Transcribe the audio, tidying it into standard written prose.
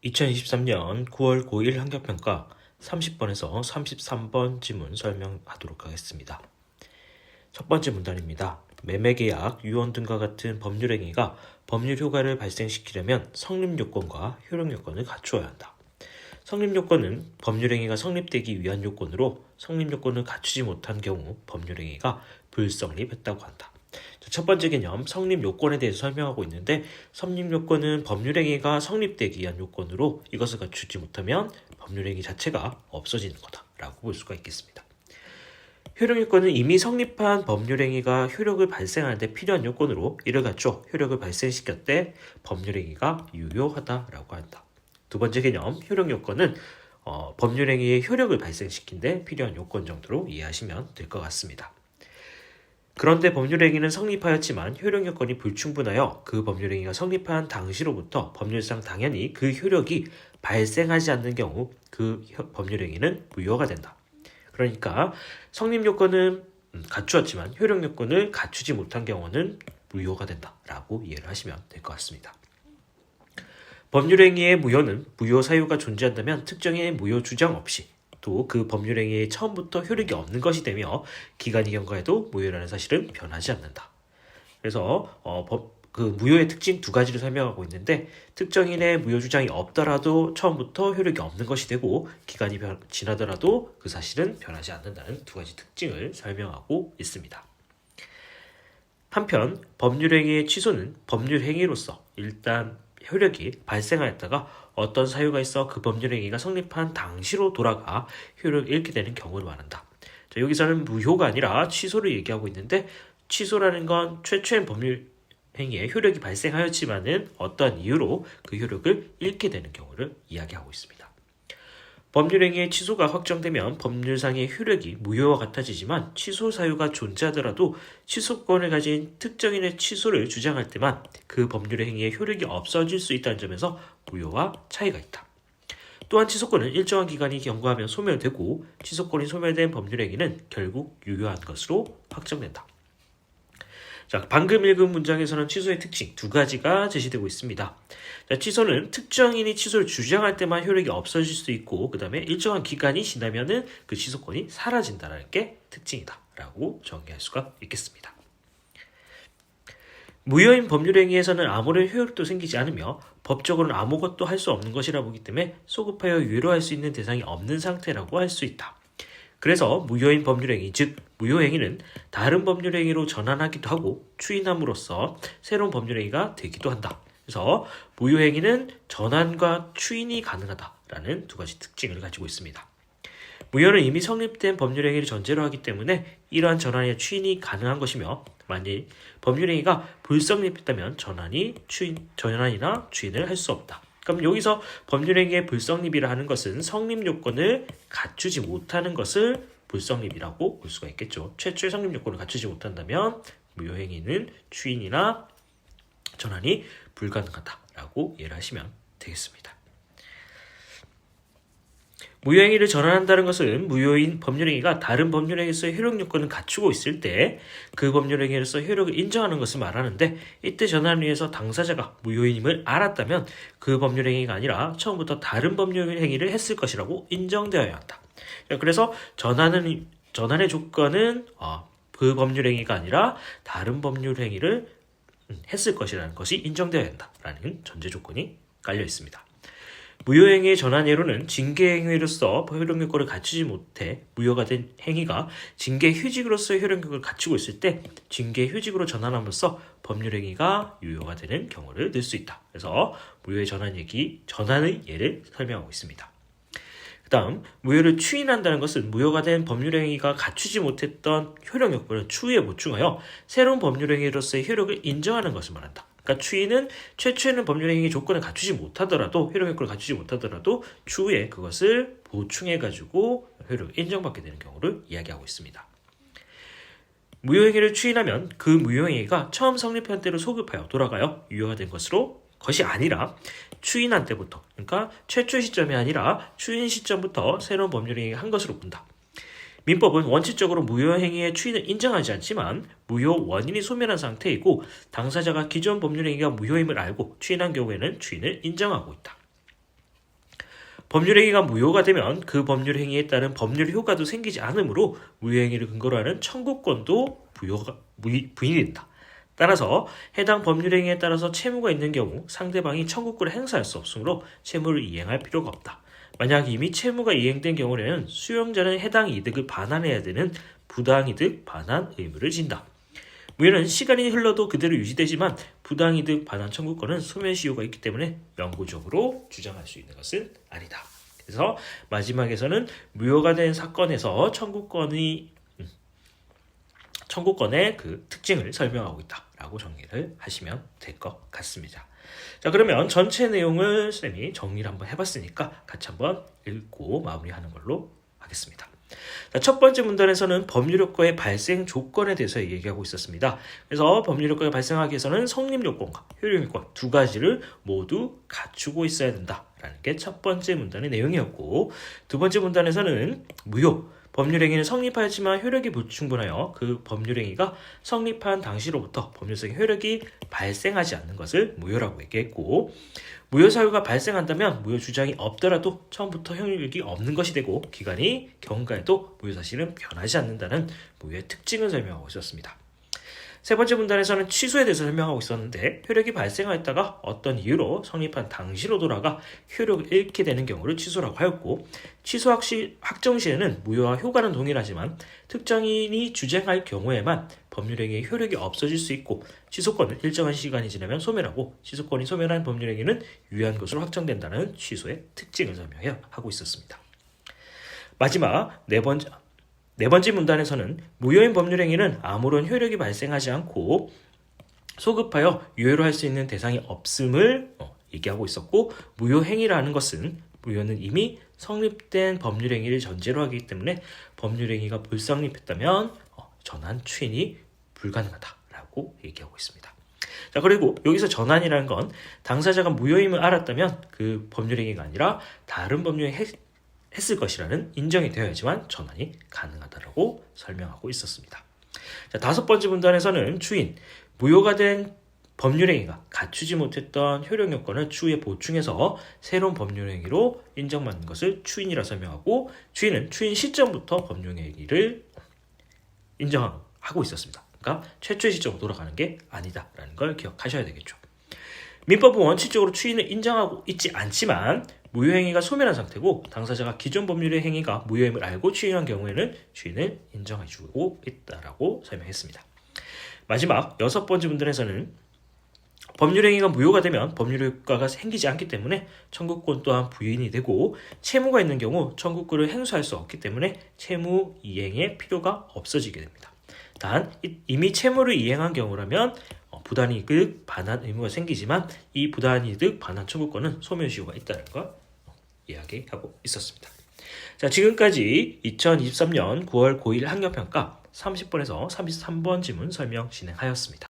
2023년 9월 고1 환경평가 30번에서 33번 지문 설명하도록 하겠습니다. 첫 번째 문단입니다. 매매계약, 유언 등과 같은 법률행위가 법률 효과를 발생시키려면 성립요건과 효력요건을 갖추어야 한다. 성립요건은 법률행위가 성립되기 위한 요건으로 성립요건을 갖추지 못한 경우 법률행위가 불성립했다고 한다. 첫 번째 개념, 성립요건에 대해서 설명하고 있는데 성립요건은 법률행위가 성립되기 위한 요건으로 이것을 갖추지 못하면 법률행위 자체가 없어지는 거다라고 볼 수가 있겠습니다. 효력요건은 이미 성립한 법률행위가 효력을 발생하는 데 필요한 요건으로 이를 갖춰 효력을 발생시켰대 법률행위가 유효하다라고 한다. 두 번째 개념, 효력요건은 법률행위의 효력을 발생시킨 데 필요한 요건 정도로 이해하시면 될 것 같습니다. 그런데 법률행위는 성립하였지만 효력요건이 불충분하여 그 법률행위가 성립한 당시로부터 법률상 당연히 그 효력이 발생하지 않는 경우 그 법률행위는 무효가 된다. 그러니까 성립요건은 갖추었지만 효력요건을 갖추지 못한 경우는 무효가 된다라고 이해를 하시면 될 것 같습니다. 법률행위의 무효는 무효 사유가 존재한다면 특정의 무효 주장 없이 또 그 법률행위의 처음부터 효력이 없는 것이 되며 기간이 경과해도 무효라는 사실은 변하지 않는다. 그래서 그 무효의 특징 두 가지를 설명하고 있는데 특정인의 무효 주장이 없더라도 처음부터 효력이 없는 것이 되고 기간이 지나더라도 그 사실은 변하지 않는다는 두 가지 특징을 설명하고 있습니다. 한편 법률행위의 취소는 법률행위로서 일단 효력이 발생하였다가 어떤 사유가 있어 그 법률행위가 성립한 당시로 돌아가 효력을 잃게 되는 경우를 말한다. 여기서는 무효가 아니라 취소를 얘기하고 있는데 취소라는 건 최초의 법률행위에 효력이 발생하였지만은 어떠한 이유로 그 효력을 잃게 되는 경우를 이야기하고 있습니다. 법률행위의 취소가 확정되면 법률상의 효력이 무효와 같아지지만 취소 사유가 존재하더라도 취소권을 가진 특정인의 취소를 주장할 때만 그 법률행위의 효력이 없어질 수 있다는 점에서 무효와 차이가 있다. 또한 취소권은 일정한 기간이 경과하면 소멸되고 취소권이 소멸된 법률행위는 결국 유효한 것으로 확정된다. 자, 방금 읽은 문장에서는 취소의 특징 두 가지가 제시되고 있습니다. 자, 취소는 특정인이 취소를 주장할 때만 효력이 없어질 수 있고 그 다음에 일정한 기간이 지나면은 그 취소권이 사라진다는 게 특징이다 라고 정의할 수가 있겠습니다. 무효인 법률행위에서는 아무런 효력도 생기지 않으며 법적으로는 아무것도 할 수 없는 것이라 보기 때문에 소급하여 유효할 수 있는 대상이 없는 상태라고 할 수 있다. 그래서 무효인 법률행위, 즉 무효행위는 다른 법률행위로 전환하기도 하고 추인함으로써 새로운 법률행위가 되기도 한다. 그래서 무효행위는 전환과 추인이 가능하다라는 두 가지 특징을 가지고 있습니다. 무효는 이미 성립된 법률행위를 전제로 하기 때문에 이러한 전환의 추인이 가능한 것이며 만일 법률행위가 불성립했다면 전환이나 추인을 할 수 없다. 그럼 여기서 법률행위의 불성립이라 하는 것은 성립요건을 갖추지 못하는 것을 불성립이라고 볼 수가 있겠죠. 최초의 성립요건을 갖추지 못한다면 무효행위는 추인이나 전환이 불가능하다라고 이해를 하시면 되겠습니다. 무효행위를 전환한다는 것은 무효인 법률행위가 다른 법률행위에서의 효력요건을 갖추고 있을 때 그 법률행위로서 효력을 인정하는 것을 말하는데 이때 전환을 위해서 당사자가 무효인임을 알았다면 그 법률행위가 아니라 처음부터 다른 법률행위를 했을 것이라고 인정되어야 한다. 그래서 전환의 조건은 그 법률행위가 아니라 다른 법률행위를 했을 것이라는 것이 인정되어야 한다라는 전제 조건이 깔려 있습니다. 무효행위의 전환 예로는 징계행위로서 효력요건을 갖추지 못해 무효가 된 행위가 징계휴직으로서의 효력요건을 갖추고 있을 때 징계휴직으로 전환함으로써 법률행위가 유효가 되는 경우를 들 수 있다. 그래서 무효의 전환의 예를 설명하고 있습니다. 그 다음 무효를 추인한다는 것은 무효가 된 법률행위가 갖추지 못했던 효력요건을 추후에 보충하여 새로운 법률행위로서의 효력을 인정하는 것을 말한다. 그러니까 추인은 최초에는 법률행위 조건을 갖추지 못하더라도 효력요건을 갖추지 못하더라도 추후에 그것을 보충해가지고 효력을 인정받게 되는 경우를 이야기하고 있습니다. 무효행위를 추인하면 그 무효행위가 처음 성립한 때로 소급하여 돌아가여 유효가 된 것이 아니라 추인한 때부터 그러니까 최초 시점이 아니라 추인 시점부터 새로운 법률행위를 한 것으로 본다. 민법은 원칙적으로 무효행위의 추인을 인정하지 않지만 무효 원인이 소멸한 상태이고 당사자가 기존 법률행위가 무효임을 알고 추인한 경우에는 추인을 인정하고 있다. 법률행위가 무효가 되면 그 법률행위에 따른 법률 효과도 생기지 않으므로 무효행위를 근거로 하는 청구권도 부인이 된다. 따라서 해당 법률행위에 따라서 채무가 있는 경우 상대방이 청구권을 행사할 수 없으므로 채무를 이행할 필요가 없다. 만약 이미 채무가 이행된 경우에는 수용자는 해당 이득을 반환해야 되는 부당이득 반환 의무를 진다. 무효는 시간이 흘러도 그대로 유지되지만 부당이득 반환 청구권은 소멸시효가 있기 때문에 영구적으로 주장할 수 있는 것은 아니다. 그래서 마지막에서는 무효가 된 사건에서 청구권의 그 특징을 설명하고 있다라고 정리를 하시면 될 것 같습니다. 자, 그러면 전체 내용을 쌤이 정리를 한번 해봤으니까 같이 한번 읽고 마무리하는 걸로 하겠습니다. 자, 첫 번째 문단에서는 법률효과의 발생 조건에 대해서 얘기하고 있었습니다. 그래서 법률효과가 발생하기 위해서는 성립요건과 효력요건 두 가지를 모두 갖추고 있어야 된다라는 게 첫 번째 문단의 내용이었고, 두 번째 문단에서는 무효, 법률행위는 성립하였지만 효력이 불충분하여 그 법률행위가 성립한 당시로부터 법률적인 효력이 발생하지 않는 것을 무효라고 얘기했고, 무효 사유가 발생한다면 무효 주장이 없더라도 처음부터 효력이 없는 것이 되고 기간이 경과해도 무효 사실은 변하지 않는다는 무효의 특징을 설명하고 있었습니다. 세 번째 문단에서는 취소에 대해서 설명하고 있었는데, 효력이 발생하였다가 어떤 이유로 성립한 당시로 돌아가 효력을 잃게 되는 경우를 취소라고 하였고, 취소 확정 시에는 무효와 효과는 동일하지만 특정인이 주장할 경우에만 법률행위의 효력이 없어질 수 있고, 취소권은 일정한 시간이 지나면 소멸하고 취소권이 소멸한 법률행위는 유효한 것으로 확정된다는 취소의 특징을 설명하고 있었습니다. 마지막 네 번째 문단에서는 무효인 법률행위는 아무런 효력이 발생하지 않고 소급하여 유효로 할 수 있는 대상이 없음을 얘기하고 있었고, 무효행위라는 것은 무효는 이미 성립된 법률행위를 전제로 하기 때문에 법률행위가 불성립했다면 전환 추인이 불가능하다라고 얘기하고 있습니다. 자, 그리고 여기서 전환이라는 건 당사자가 무효임을 알았다면 그 법률행위가 아니라 다른 법률행위 했을 것이라는 인정이 되어야지만 전환이 가능하다고 설명하고 있었습니다. 자, 다섯 번째 문단에서는 추인, 무효가 된 법률행위가 갖추지 못했던 효력 요건을 추후에 보충해서 새로운 법률행위로 인정받는 것을 추인이라 설명하고, 추인은 추인 시점부터 법률행위를 인정하고 있었습니다. 그러니까 최초의 시점으로 돌아가는 게 아니다라는 걸 기억하셔야 되겠죠. 민법은 원칙적으로 추인을 인정하고 있지 않지만 무효행위가 소멸한 상태고 당사자가 기존 법률의 행위가 무효임을 알고 추인한 경우에는 추인을 인정해주고 있다라고 설명했습니다. 마지막 여섯 번째 문단에서는 법률행위가 무효가 되면 법률효과가 생기지 않기 때문에 청구권 또한 부인이 되고, 채무가 있는 경우 청구권을 행사할 수 없기 때문에 채무 이행의 필요가 없어지게 됩니다. 단 이미 채무를 이행한 경우라면 부당이득 반환 의무가 생기지만 이 부당이득 반환 청구권은 소멸시효가 있다는 걸 이야기하고 있었습니다. 자, 지금까지 2023년 9월 고1 학력평가 30번에서 33번 지문 설명 진행하였습니다.